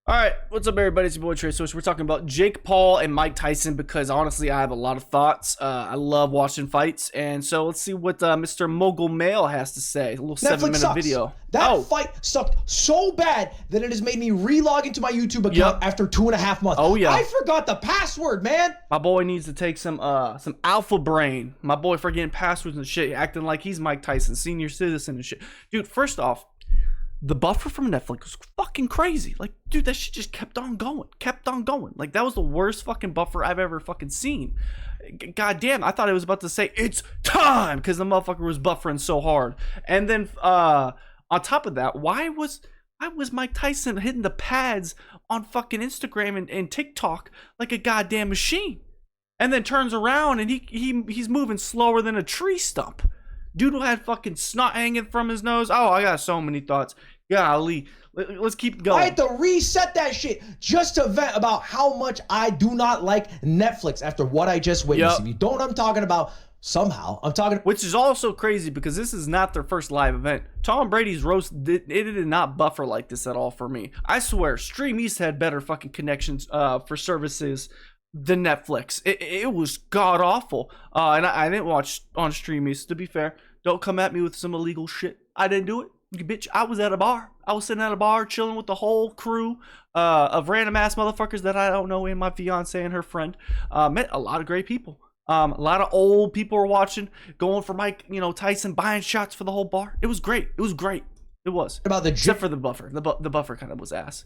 All right, what's up, everybody? It's your boy Trey. Swish. We're talking about Jake Paul and Mike Tyson because honestly, I have a lot of thoughts. I love watching fights, and so let's see what Mr. Mogul Mail has to say. A little Netflix 7-minute sucks. video. That fight sucked so bad that it has made me re-log into my YouTube account after 2.5 months. Oh yeah, I forgot the password, man. My boy needs to take some alpha brain. My boy forgetting passwords and shit, acting like he's Mike Tyson, senior citizen and shit. Dude, first off, the buffer from Netflix was fucking crazy. Like, dude, that shit just kept on going. Like, that was the worst fucking buffer I've ever fucking seen. God damn, I thought it was about to say, it's time, because the motherfucker was buffering so hard. And then, on top of that, why was Mike Tyson hitting the pads on fucking Instagram and TikTok like a goddamn machine? And then turns around and he's moving slower than a tree stump. Dude had fucking snot hanging from his nose. Oh, I got so many thoughts. Golly. Let's keep going. I had to reset that shit just to vent about how much I do not like Netflix after what I just witnessed. If you don't know what I'm talking about, somehow I'm talking. Which is also crazy because this is not their first live event. Tom Brady's roast, it did not buffer like this at all for me. I swear, Stream East had better fucking connections for services than Netflix. It was god awful. And I didn't watch on Stream East, to be fair. Don't come at me with some illegal shit. I didn't do it. You bitch, I was at a bar. I was sitting at a bar chilling with the whole crew of random ass motherfuckers that I don't know, and my fiance and her friend. Met a lot of great people. A lot of old people were watching, going for Mike, Tyson, buying shots for the whole bar. It was great. It was great. It was. Except for the buffer. The buffer kind of was ass,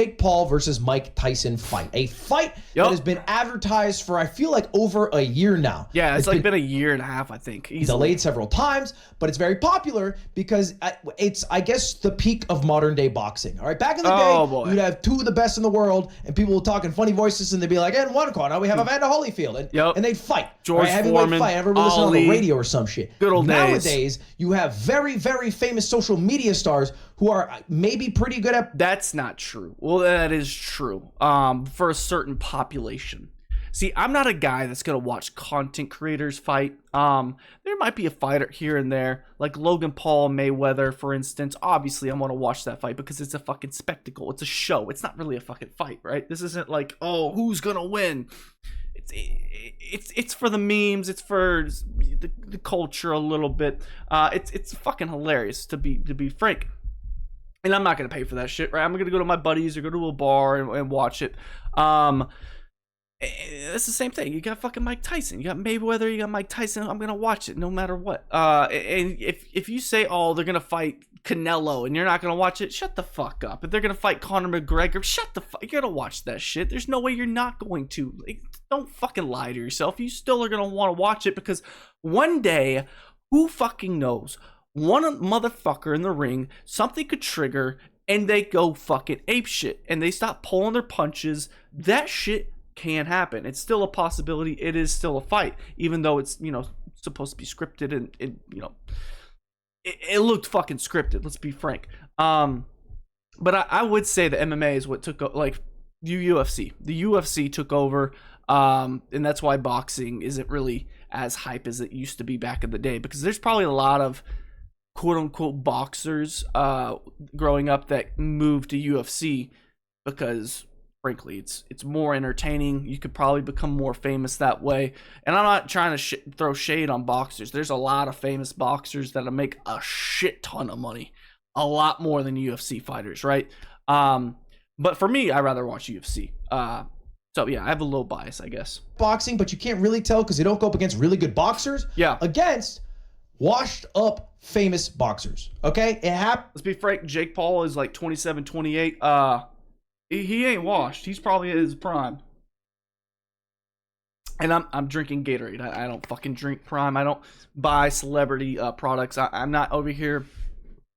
Jake Paul versus Mike Tyson fight. A fight that has been advertised for, I feel like, over a year now. Yeah, it's been a year and a half, I think. Easily. Delayed several times, but it's very popular because it's, I guess, the peak of modern day boxing. All right, back in the day, you'd have two of the best in the world, and people would talk in funny voices, and they'd be like, "And one corner, we have Evander Holyfield," and they'd fight. George Foreman, fight. Everybody listen on the radio or some shit. Good old days. Nowadays, you have very, very famous social media stars who are maybe pretty good at. That's not true. Well, that is true. For a certain population. See, I'm not a guy that's gonna watch content creators fight. There might be a fighter here and there, like Logan Paul, Mayweather, for instance. Obviously, I want to watch that fight because it's a fucking spectacle. It's a show. It's not really a fucking fight, right? This isn't like, oh, who's gonna win? It's for the memes. It's for the culture a little bit. It's fucking hilarious to be frank. And I'm not going to pay for that shit, right? I'm going to go to my buddies or go to a bar and watch it. It's the same thing. You got fucking Mike Tyson. You got Mayweather. You got Mike Tyson. I'm going to watch it no matter what. And if you say, oh, they're going to fight Canelo and you're not going to watch it, shut the fuck up. If they're going to fight Conor McGregor, shut the fuck. You're going to watch that shit. There's no way you're not going to. Like, don't fucking lie to yourself. You still are going to want to watch it because one day, who fucking knows? One motherfucker in the ring, something could trigger, and they go fucking apeshit, and they stop pulling their punches. That shit can happen. It's still a possibility. It is still a fight, even though it's supposed to be scripted, and it looked fucking scripted. Let's be frank. But I would say the MMA is what took like the UFC. The UFC took over, and that's why boxing isn't really as hype as it used to be back in the day, because there's probably a lot of quote-unquote boxers growing up that moved to UFC because frankly it's more entertaining. You could probably become more famous that way, and I'm not trying to throw shade on boxers. There's a lot of famous boxers that make a shit ton of money, a lot more than UFC fighters, right? But for me, I rather watch UFC. So yeah, I have a low bias, I guess. Boxing, but you can't really tell because they don't go up against really good boxers. Yeah, against washed up famous boxers. Okay, it happened. Let's be frank, Jake Paul is like 27, 28. He ain't washed. He's probably at his prime. And I'm drinking Gatorade. I don't fucking drink Prime. I don't buy celebrity products. I'm not over here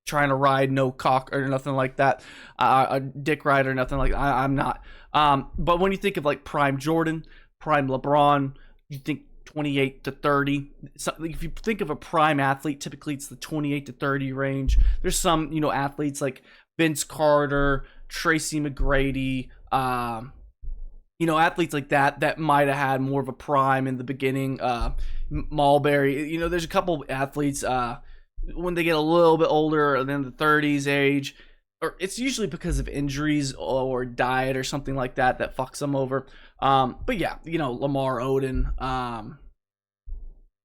trying to ride no cock or nothing like that. A dick ride or nothing like that. I'm not. But when you think of like Prime Jordan, Prime LeBron, you think 28 to 30. So if you think of a prime athlete, typically it's the 28 to 30 range. There's some, athletes like Vince Carter, Tracy McGrady, athletes like that might have had more of a prime in the beginning. Marbury, there's a couple athletes when they get a little bit older, than the 30s age, or it's usually because of injuries or diet or something like that that fucks them over. But yeah, you know, Lamar Odin,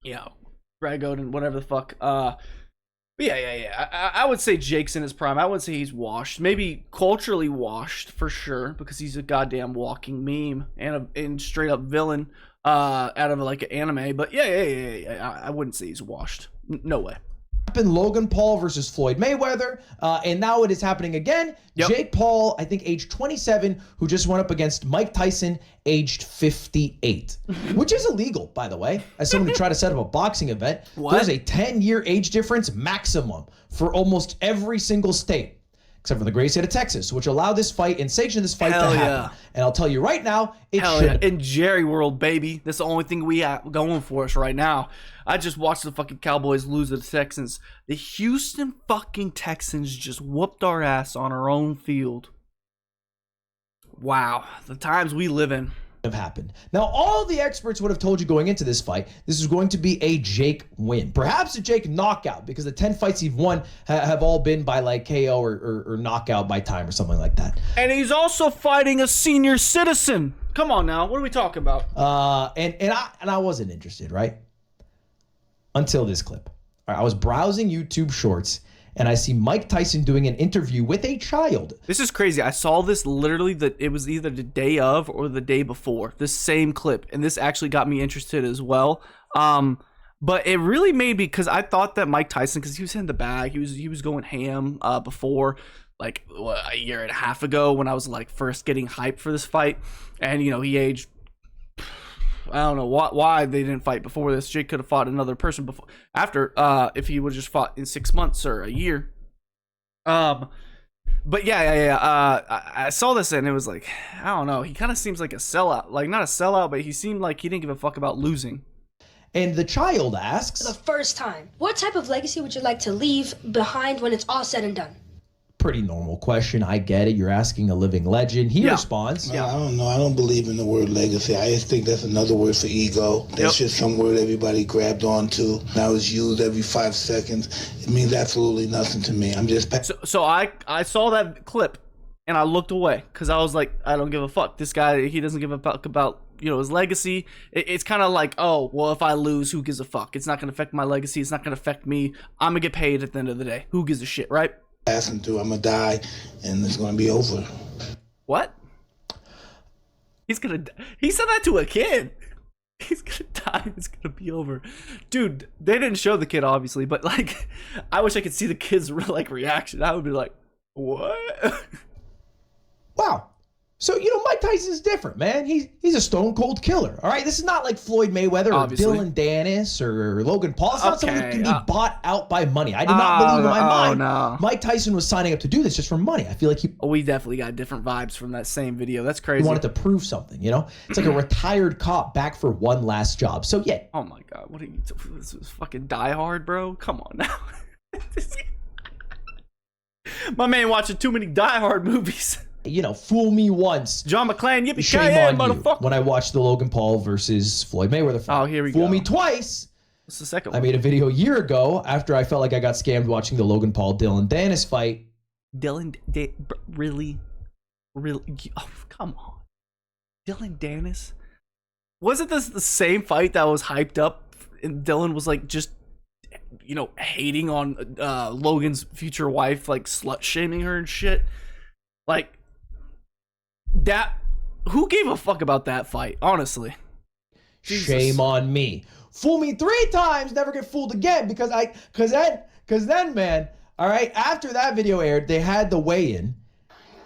you know, Greg Oden, whatever the fuck. But yeah. I would say Jake's in his prime. I wouldn't say he's washed. Maybe culturally washed for sure because he's a goddamn walking meme and straight up villain out of like an anime. But yeah. I wouldn't say he's washed. No way. Logan Paul versus Floyd Mayweather, and now it is happening again. Yep. Jake Paul, I think age 27, who just went up against Mike Tyson, aged 58, which is illegal, by the way, as someone who tried to set up a boxing event. What? There's a 10-year age difference maximum for almost every single state, except for the great state of Texas, which allowed this fight and sanctioned this fight to happen. And I'll tell you right now, it should. In Jerry World, baby. That's the only thing we have going for us right now. I just watched the fucking Cowboys lose to the Texans. The Houston fucking Texans just whooped our ass on our own field. Wow. The times we live in. Have happened. Now, all the experts would have told you going into this fight, this is going to be a Jake win. Perhaps a Jake knockout, because the 10 fights he's won have all been by like KO or knockout by time or something like that. And he's also fighting a senior citizen. Come on now, what are we talking about? And I wasn't interested, right? Until this clip. All right, I was browsing YouTube Shorts, and I see Mike Tyson doing an interview with a child. This is crazy. I saw this literally it was either the day of or the day before. This same clip, and this actually got me interested as well. But it really made me, because I thought that Mike Tyson, because he was in the bag, he was going ham before, like a year and a half ago when I was like first getting hyped for this fight, and you know he aged. I don't know why they didn't fight before this. Jake could have fought another person before, after, if he would have just fought in 6 months or a year. But I saw this and it was like, I don't know. He kind of seems like a sellout. Like, not a sellout, but he seemed like he didn't give a fuck about losing. And the child asks, for the first time, what type of legacy would you like to leave behind when it's all said and done? Pretty normal question. I get it. You're asking a living legend. He responds. No, I don't know. I don't believe in the word legacy. I just think that's another word for ego. That's just some word everybody grabbed onto. Now it's used every 5 seconds. It means absolutely nothing to me. I'm just... So I saw that clip and I looked away because I was like, I don't give a fuck. This guy, he doesn't give a fuck about, you know, his legacy. It's kind of like, oh, well, if I lose, who gives a fuck? It's not going to affect my legacy. It's not going to affect me. I'm going to get paid at the end of the day. Who gives a shit, right? Passing through, I'm gonna die, and it's gonna be over. What? He said that to a kid. He's gonna die. It's gonna be over, dude. They didn't show the kid, obviously, but like, I wish I could see the kid's reaction. I would be like, what? Wow. So, you know, Mike Tyson's different, man. He's a stone cold killer. All right. This is not like Floyd Mayweather or Dylan Dennis or Logan Paul. It's not someone who can be bought out by money. I did not believe in my mind. No. Mike Tyson was signing up to do this just for money. I feel like we definitely got different vibes from that same video. That's crazy. He wanted to prove something, you know? It's like a retired cop back for one last job. So, yeah. Oh, my God. What are you... This is fucking Die Hard, bro? Come on now. My man watching too many Die Hard movies. You know, fool me once. John McClane, yippee shame on motherfucker. When I watched the Logan Paul versus Floyd Mayweather fight. Oh, here we go. Fool me twice. What's the second one? I made a video a year ago after I felt like I got scammed watching the Logan Paul Dylan Dennis fight. Really? Oh, come on. Dylan Dennis? Wasn't this the same fight that was hyped up and Dylan was like just, you know, hating on Logan's future wife, like slut shaming her and shit? Like, that, who gave a fuck about that fight, honestly? Jesus. Shame on me. Fool me 3 times, never get fooled again, because then, man, all right, after that video aired, they had the weigh-in,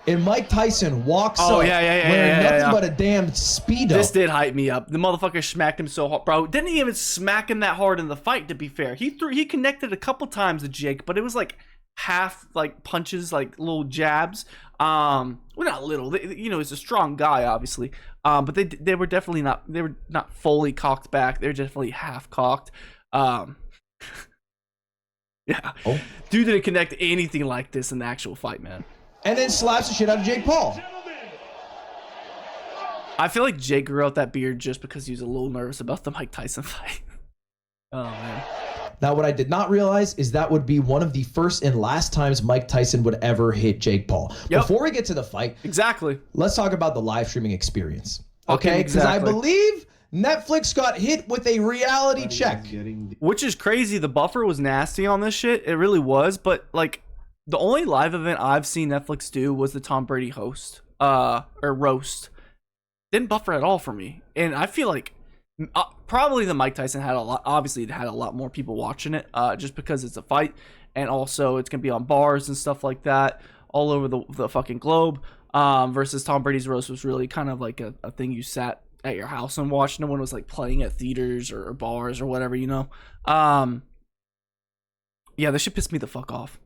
and Mike Tyson walks up wearing nothing but a damn Speedo. This did hype me up. The motherfucker smacked him so hard. Bro, didn't even smack him that hard in the fight, to be fair. He connected a couple times to Jake, but it was like half like punches, like little jabs. Well, not little. You know, he's a strong guy, obviously. But they were definitely not. They were not fully cocked back. They're definitely half cocked. Yeah. Oh. Dude didn't connect anything like this in the actual fight, man. And then slaps the shit out of Jake Paul. I feel like Jake grew out that beard just because he was a little nervous about the Mike Tyson fight. Oh man. Now, what I did not realize is that would be one of the first and last times Mike Tyson would ever hit Jake Paul. Yep. Before we get to the fight, exactly, let's talk about the live streaming experience. Okay, because exactly. I believe Netflix got hit with a reality check. Which is crazy. The buffer was nasty on this shit. It really was. But like, the only live event I've seen Netflix do was the Tom Brady roast. Didn't buffer at all for me. And I feel like probably the Mike Tyson had a lot. Obviously, it had a lot more people watching it, just because it's a fight, and also it's gonna be on bars and stuff like that all over the fucking globe. Versus Tom Brady's roast was really kind of like a thing you sat at your house and watched. No one was like playing at theaters or bars or whatever, you know. Yeah, this shit pissed me the fuck off.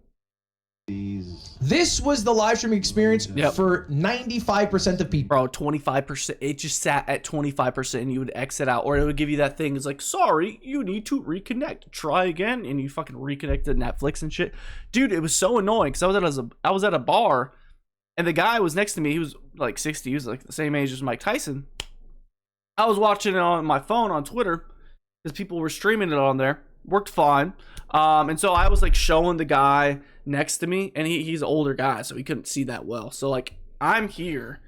This was the live streaming experience for 95% of people. Bro, 25%. It just sat at 25% and you would exit out, or it would give you that thing. It's like, sorry, you need to reconnect. Try again, and you fucking reconnected Netflix and shit. Dude, it was so annoying because I was at a bar, and the guy was next to me. He was like 60. He was like the same age as Mike Tyson. I was watching it on my phone on Twitter because people were streaming it on there. Worked fine. And so I was like showing the guy next to me, and he's an older guy, so he couldn't see that well. So like, I'm here,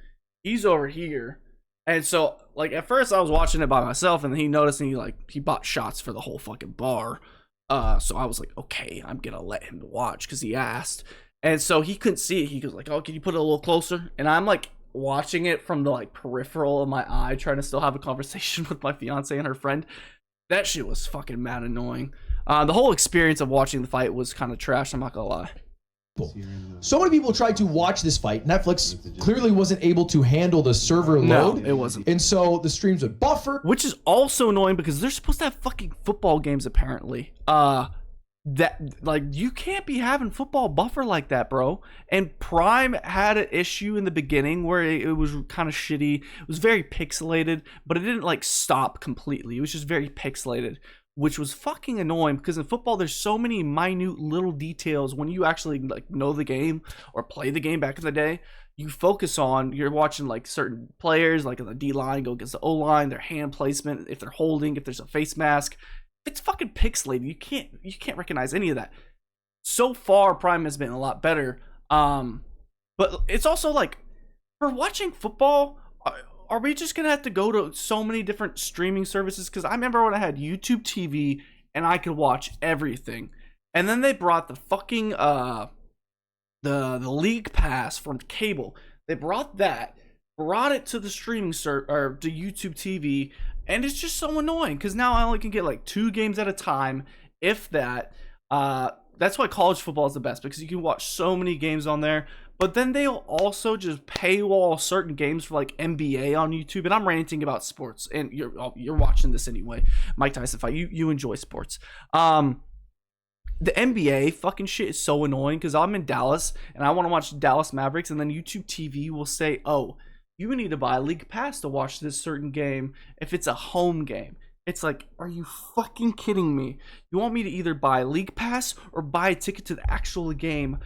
he's over here, and so like at first I was watching it by myself, and then he noticed, and he bought shots for the whole fucking bar. So I was like, okay, I'm gonna let him watch because he asked, and so he couldn't see it. He was like, oh, can you put it a little closer? And I'm like watching it from the like peripheral of my eye, trying to still have a conversation with my fiance and her friend. That shit was fucking mad annoying. The whole experience of watching the fight was kind of trash, I'm not gonna lie. So many people tried to watch this fight. Netflix clearly wasn't able to handle the server load. No, it wasn't. And so the streams would buffer. Which is also annoying because they're supposed to have fucking football games apparently. That like, you can't be having football buffer like that, bro. And Prime had an issue in the beginning where it was kind of shitty. It was very pixelated, but it didn't like stop completely. It was just very pixelated, which was fucking annoying because in football there's so many minute little details. When you actually like know the game or play the game back in the day, you focus on, you're watching like certain players, like in the D line go against the O line, their hand placement, if they're holding, if there's a face mask. It's fucking pixelated. You can't recognize any of that. So far, Prime has been a lot better. But it's also like, for watching football, are we just gonna have to go to so many different streaming services? Because I remember when I had YouTube TV and I could watch everything, and then they brought the fucking the League Pass from cable. They brought it to the streaming or to YouTube TV. And it's just so annoying because now I only can get like 2 games at a time, if that. That's why college football is the best, because you can watch so many games on there. But then they'll also just paywall certain games for like NBA on YouTube. And I'm ranting about sports, and you're watching this anyway. Mike Tyson fight. You enjoy sports. The NBA fucking shit is so annoying because I'm in Dallas and I want to watch Dallas Mavericks, and then YouTube TV will say, oh, you need to buy a League Pass to watch this certain game if it's a home game. It's like, are you fucking kidding me? You want me to either buy a League Pass or buy a ticket to the actual game?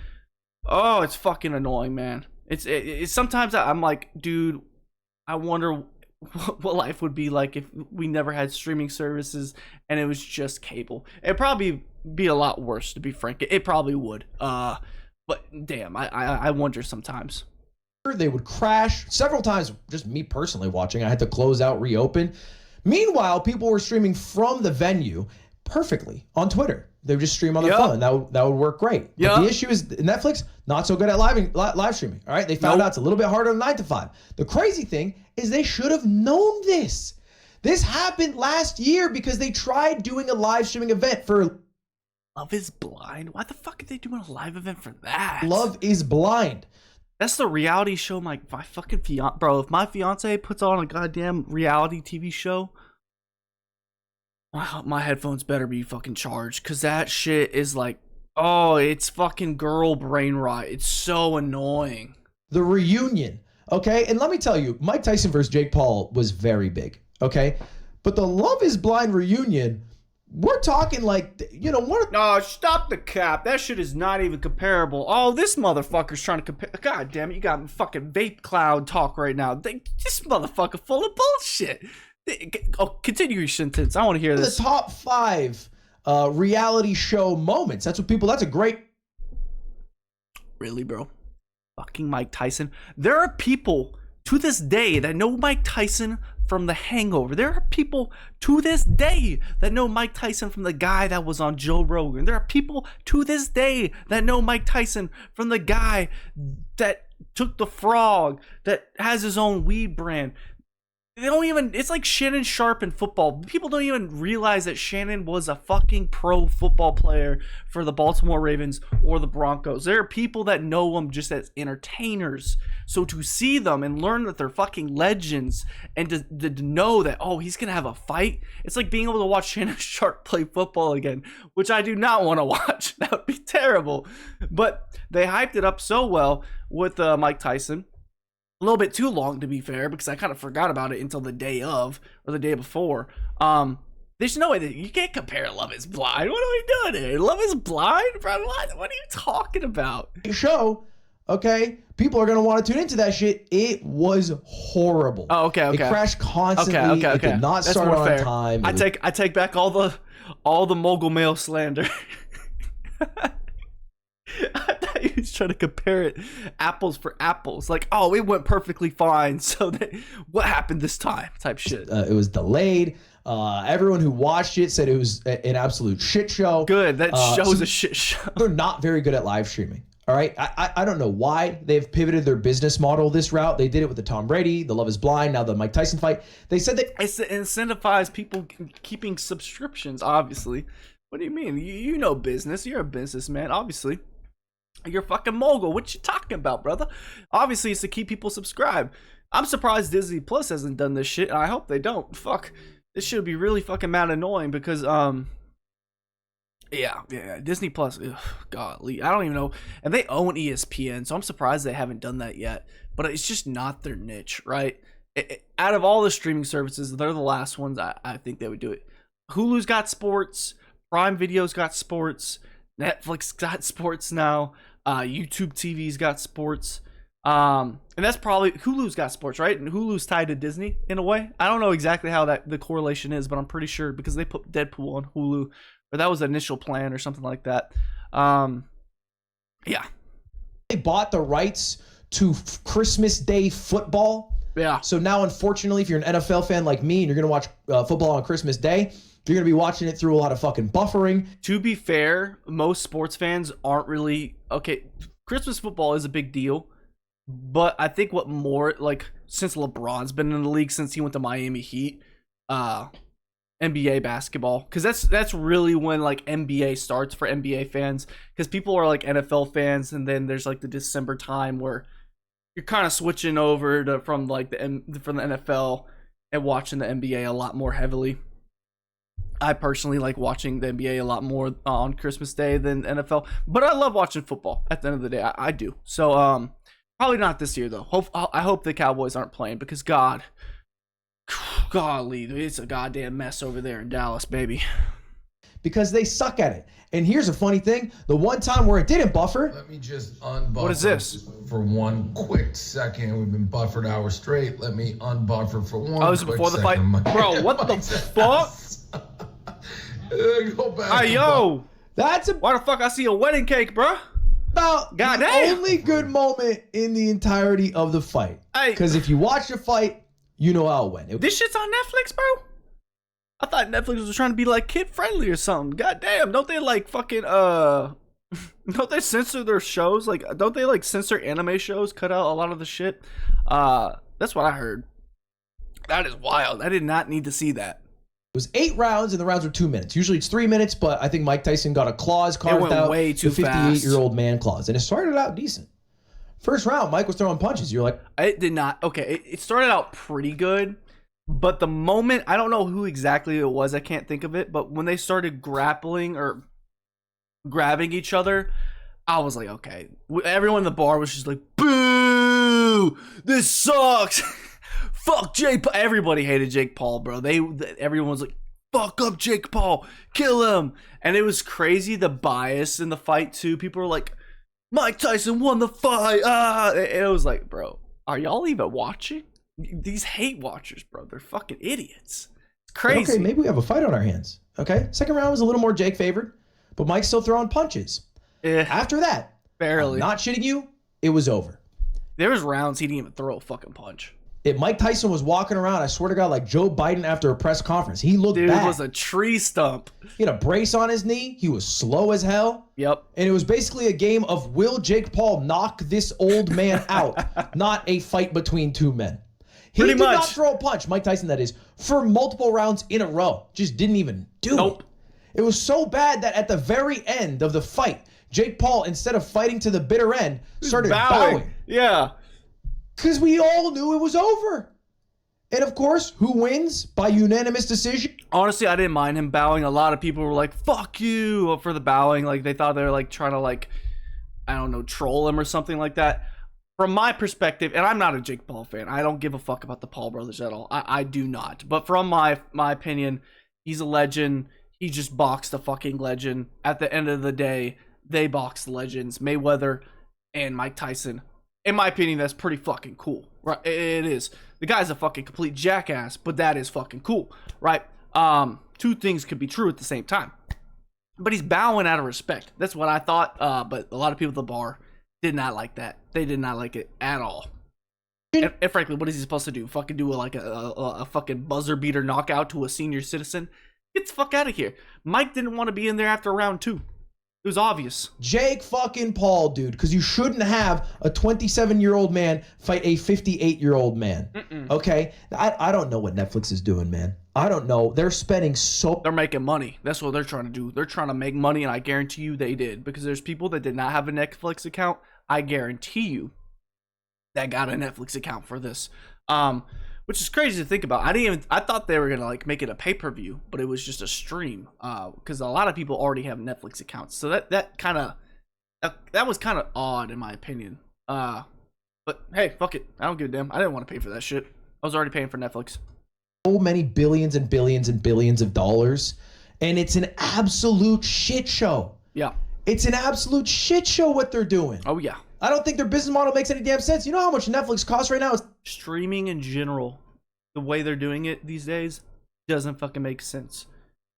Oh, it's fucking annoying, man. It's sometimes I'm like, dude, I wonder what life would be like if we never had streaming services and it was just cable. It'd probably be a lot worse, to be frank. It probably would. But damn, I wonder sometimes. They would crash several times. Just me personally watching, I had to close out, reopen. Meanwhile, people were streaming from the venue perfectly on Twitter. They would just stream on their phone. That would work great. Yeah. But the issue is Netflix not so good at live streaming. All right, they found out it's a little bit harder than 9 to 5. The crazy thing is they should have known this. This happened last year because they tried doing a live streaming event for Love is Blind. Why the fuck are they doing a live event for that? Love is Blind. That's the reality show my fucking fiance, bro. If my fiance puts on a goddamn reality TV show, my headphones better be fucking charged, because that shit is like, oh, it's fucking girl brain rot. It's so annoying. The reunion, okay? And let me tell you, Mike Tyson versus Jake Paul was very big, okay? But the Love is Blind reunion, we're talking like, you know, what? No, stop the cap. That shit is not even comparable. Oh, this motherfucker's trying to compare. God damn it, you got fucking vape cloud talk right now. This motherfucker full of bullshit. Oh, continue your sentence. I want to hear this. The top 5 reality show moments. That's a great. Really, bro? Fucking Mike Tyson. There are people to this day that know Mike Tyson from The Hangover. There are people to this day that know Mike Tyson from the guy that was on Joe Rogan. There are people to this day that know Mike Tyson from the guy that took the frog, that has his own weed brand. They don't even, it's like Shannon Sharp in football. People don't even realize that Shannon was a fucking pro football player for the Baltimore Ravens or the Broncos. There are people that know them just as entertainers. So to see them and learn that they're fucking legends and to know that, oh, he's going to have a fight. It's like being able to watch Shannon Sharp play football again, which I do not want to watch. That would be terrible. But they hyped it up so well with Mike Tyson. A little bit too long, to be fair, because I kind of forgot about it until the day of or the day before. There's no way that you can't compare Love Is Blind. What are we doing here? Love Is Blind, bro? What are you talking about? Show, okay, people are gonna want to tune into that shit. It was horrible. Oh, okay. It crashed constantly. Okay. It did not That's start more on fair. time. I take back all the Mogul Mail slander. I thought he was trying to compare it apples for apples. Like, oh, it went perfectly fine. So what happened this time? Type shit. It was delayed. Everyone who watched it said it was an absolute shit show. Good. That show's a shit show. They're not very good at live streaming. All right. I don't know why they've pivoted their business model this route. They did it with the Tom Brady, the Love Is Blind, now the Mike Tyson fight. They said that it's to incentivize people keeping subscriptions, obviously. What do you mean? You know business. You're a businessman, obviously. You're a fucking mogul. What you talking about, brother? Obviously, it's to keep people subscribed. I'm surprised Disney Plus hasn't done this shit, and I hope they don't. Fuck. This should be really fucking mad annoying because, yeah, Disney Plus, ugh, godly. I don't even know. And they own ESPN, so I'm surprised they haven't done that yet. But it's just not their niche, right? Out of all the streaming services, they're the last ones I think they would do it. Hulu's got sports. Prime Video's got sports. Netflix got sports now. YouTube TV's got sports. And that's probably Hulu's got sports, right? And Hulu's tied to Disney in a way. I don't know exactly how the correlation is, but I'm pretty sure because they put Deadpool on Hulu, or that was the initial plan or something like that. Yeah. they bought the rights to Christmas Day football. Yeah. So now, unfortunately, if you're an NFL fan like me and you're going to watch football on Christmas Day, you're going to be watching it through a lot of fucking buffering. To be fair, most sports fans aren't really... Okay, Christmas football is a big deal, but I think what more... Like, since LeBron's been in the league, since he went to Miami Heat, NBA basketball, because that's really when, like, NBA starts for NBA fans, because people are, like, NFL fans, and then there's, like, the December time where you're kind of switching over from the NFL and watching the NBA a lot more heavily. I personally like watching the NBA a lot more on Christmas Day than NFL, but I love watching football at the end of the day. I do. So probably not this year though. I hope the Cowboys aren't playing because golly, it's a goddamn mess over there in Dallas, baby. Because they suck at it. And here's a funny thing: the one time where it didn't buffer. Let me just unbuffer. What is this? For one quick second, we've been buffered hours straight. Let me unbuffer for one. Oh, this is before the fight, bro. What the fuck? Go back. Hey, yo. That's why the fuck I see a wedding cake, bro? About the only good moment in the entirety of the fight. Because if you watch the fight, you know how it went. This shit's on Netflix, bro? I thought Netflix was trying to be like kid friendly or something. God damn, don't they like fucking don't they censor their shows? Like, don't they like censor anime shows, cut out a lot of the shit? That's what I heard. That is wild. I did not need to see that. It was 8 rounds, and the rounds were 2 minutes. Usually it's 3 minutes, but I think Mike Tyson got a clause carved out. Way too the 58-year-old man clause, and it started out decent. First round, Mike was throwing punches. You're like, it did not. Okay, it started out pretty good, but the moment, I don't know who exactly it was. I can't think of it, but when they started grappling or grabbing each other, I was like, okay. Everyone in the bar was just like, boo! This sucks. Fuck Jake Paul. Everybody hated Jake Paul, bro. Everyone was like, fuck up Jake Paul. Kill him. And it was crazy, the bias in the fight, too. People were like, Mike Tyson won the fight. It was like, bro, are y'all even watching? These hate watchers, bro. They're fucking idiots. Crazy. Okay, maybe we have a fight on our hands. Okay, second round was a little more Jake favored, but Mike's still throwing punches. After that, barely. I'm not shitting you, it was over. There was rounds he didn't even throw a fucking punch. If Mike Tyson was walking around, I swear to God, like Joe Biden after a press conference, he looked Dude bad. was a tree stump. He had a brace on his knee. He was slow as hell. Yep. And it was basically a game of will Jake Paul knock this old man out, not a fight between two men. He Pretty did much. not throw a punch, Mike Tyson that is, for multiple rounds in a row. Just didn't even do it. It was so bad that at the very end of the fight, Jake Paul, instead of fighting to the bitter end, started bowing. Yeah. Because we all knew it was over. And of course, who wins by unanimous decision? Honestly, I didn't mind him bowing. A lot of people were like, fuck you for the bowing. Like, they thought they were like trying to like, I don't know, troll him or something like that. From my perspective, and I'm not a Jake Paul fan. I don't give a fuck about the Paul brothers at all. I do not. But from my opinion, he's a legend. He just boxed a fucking legend. At the end of the day, they boxed legends. Mayweather and Mike Tyson. In my opinion, that's pretty fucking cool. Right? It is. The guy's a fucking complete jackass, but that is fucking cool. Right? Two things could be true at the same time. But he's bowing out of respect. That's what I thought. But a lot of people at the bar did not like that. They did not like it at all. And frankly, what is he supposed to do? Fucking do a fucking buzzer beater knockout to a senior citizen? Get the fuck out of here. Mike didn't want to be in there after round 2. It was obvious. Jake fucking Paul, dude, because you shouldn't have a 27-year-old man fight a 58-year-old man. Okay? I don't know what Netflix is doing, man. I don't know. They're spending so... They're making money. That's what they're trying to do. They're trying to make money, and I guarantee you they did. Because there's people that did not have a Netflix account. I guarantee you that got a Netflix account for this. Which is crazy to think about. I thought they were gonna like make it a pay-per-view, but it was just a stream. Because a lot of people already have Netflix accounts. So that was kind of odd in my opinion. But hey, fuck it. I don't give a damn. I didn't want to pay for that shit. I was already paying for Netflix. So many billions and billions and billions of dollars, and it's an absolute shit show. Yeah. It's an absolute shit show what they're doing. Oh yeah. I don't think their business model makes any damn sense. You know how much Netflix costs right now? Streaming in general, the way they're doing it these days, doesn't fucking make sense.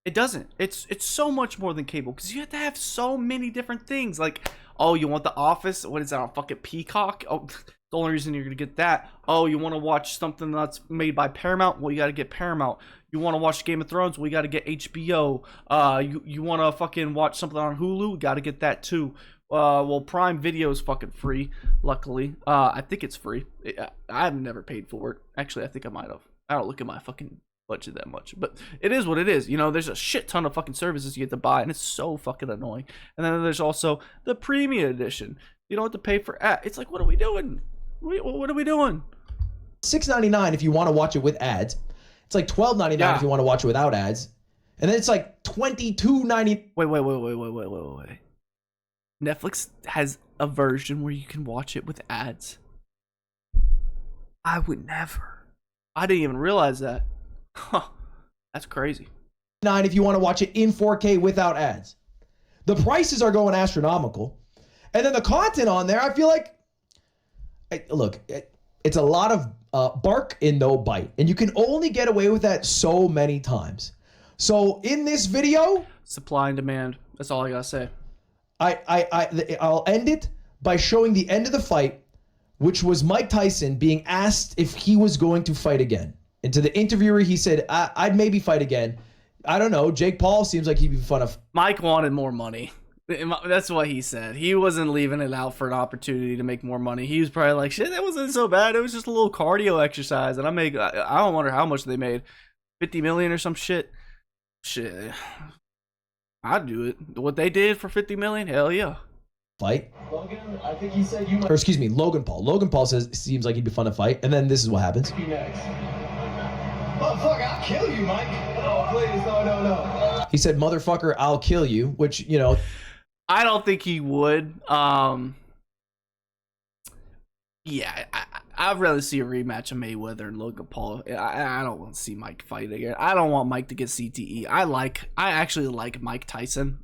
It doesn't. It's so much more than cable, because you have to have so many different things. Like, oh, you want The Office? What is that on fucking Peacock? Oh, the only reason you're gonna get that. Oh, you want to watch something that's made by Paramount? Well, you got to get Paramount. You want to watch Game of Thrones? Well, you got to get HBO. You want to fucking watch something on Hulu? Got to get that too. Well, Prime Video is fucking free, luckily. I think it's free. I've never paid for it. Actually, I think I might have. I don't look at my fucking budget that much. But it is what it is. You know, there's a shit ton of fucking services you get to buy, and it's so fucking annoying. And then there's also the premium edition. You don't have to pay for ads. It's like, what are we doing? What are we doing? $6.99 if you want to watch it with ads. It's like $12.99 if you want to watch it without ads. And then it's like $22.90. Wait. Netflix has a version where you can watch it with ads. I would never. I didn't even realize that. Huh. That's crazy. If you want to watch it in 4K without ads. The prices are going astronomical. And then the content on there, I feel like, look, it's a lot of bark and no bite. And you can only get away with that so many times. So in this video, supply and demand. That's all I gotta say. I'll end it by showing the end of the fight, which was Mike Tyson being asked if he was going to fight again. And to the interviewer, he said, I'd maybe fight again. I don't know. Jake Paul seems like he'd be fun of. Mike wanted more money. That's what he said. He wasn't leaving it out for an opportunity to make more money. He was probably like, shit, that wasn't so bad. It was just a little cardio exercise. And I don't wonder how much they made. 50 million or some shit. Shit. I'd do it. What they did for 50 million? Hell yeah. Fight. Logan, I think he said you might. Or excuse me, Logan Paul. Logan Paul seems like he'd be fun to fight. And then this is what happens. Next. Motherfucker, I'll kill you, Mike. Oh, please, no. He said, motherfucker, I'll kill you, which, you know. I don't think he would. Yeah, I'd rather see a rematch of Mayweather and Logan Paul. I don't want to see Mike fight again. I don't want Mike to get CTE. I actually like Mike Tyson.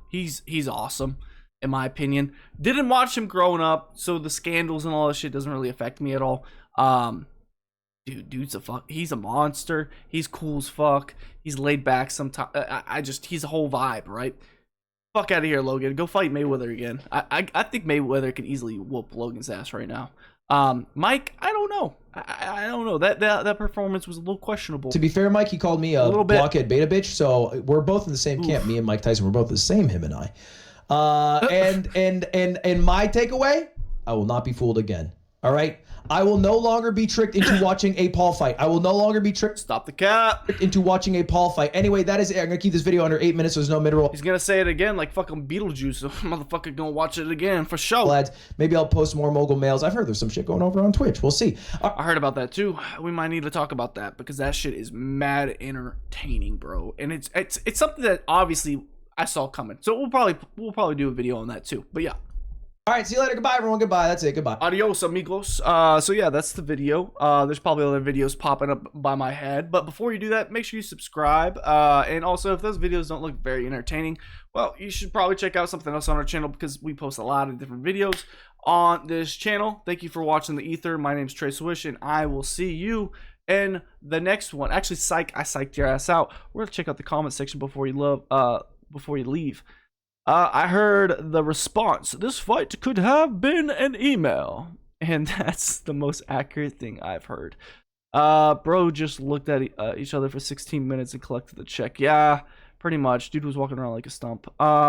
He's awesome, in my opinion. Didn't watch him growing up, so the scandals and all that shit doesn't really affect me at all. dude's he's a monster. He's cool as fuck. He's laid back sometimes. He's a whole vibe, right? Fuck out of here, Logan. Go fight Mayweather again. I think Mayweather could easily whoop Logan's ass right now. Mike, I don't know. I don't know. That performance was a little questionable. To be fair, Mike, he called me a blockhead beta bitch, so we're both in the same camp. Me and Mike Tyson, we're both the same, him and I. And my takeaway, I will not be fooled again. All right? I will no longer be tricked into watching a Paul fight. I will no longer be tricked. Stop the cap. Into watching a Paul fight. Anyway, that is it. I'm going to keep this video under 8 minutes so there's no mid-roll. He's going to say it again like fucking Beetlejuice. So motherfucker going to watch it again for sure. Lads, maybe I'll post more Mogul Mails. I've heard there's some shit going over on Twitch. We'll see. I heard about that too. We might need to talk about that because that shit is mad entertaining, bro. And it's something that obviously I saw coming. So we'll probably do a video on that too. But yeah. All right, see you later. Goodbye, everyone. Goodbye. That's it. Goodbye. Adios, amigos. So yeah, that's the video. There's probably other videos popping up by my head, but before you do that, make sure you subscribe. And also, if those videos don't look very entertaining, well, you should probably check out something else on our channel because we post a lot of different videos on this channel. Thank you for watching the Ether. My name's Trey Swish, and I will see you in the next one. Actually, I psyched your ass out. We're gonna check out the comment section before you leave. I heard the response, this fight could have been an email. And that's the most accurate thing I've heard. Bro just looked at each other for 16 minutes and collected the check. Yeah, pretty much. Dude was walking around like a stump.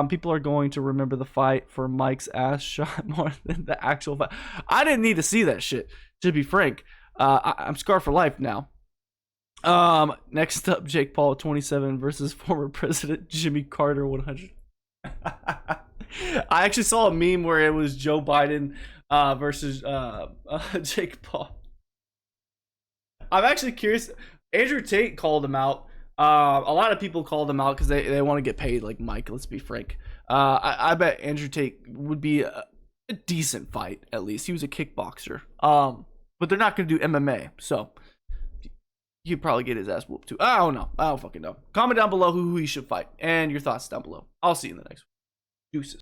People are going to remember the fight for Mike's ass shot more than the actual fight. I didn't need to see that shit, to be frank. I'm scarred for life now. Next up, Jake Paul 27 versus former President Jimmy Carter 100. I actually saw a meme where it was Joe Biden versus Jake Paul. I'm actually curious. Andrew Tate called him out. A lot of people called him out because they want to get paid like Mike. Let's be frank. I bet Andrew Tate would be a decent fight at least. He was a kickboxer. But they're not going to do MMA, so he'd probably get his ass whooped too. I don't know. I don't fucking know. Comment down below who he should fight and your thoughts down below. I'll see you in the next one. Deuces.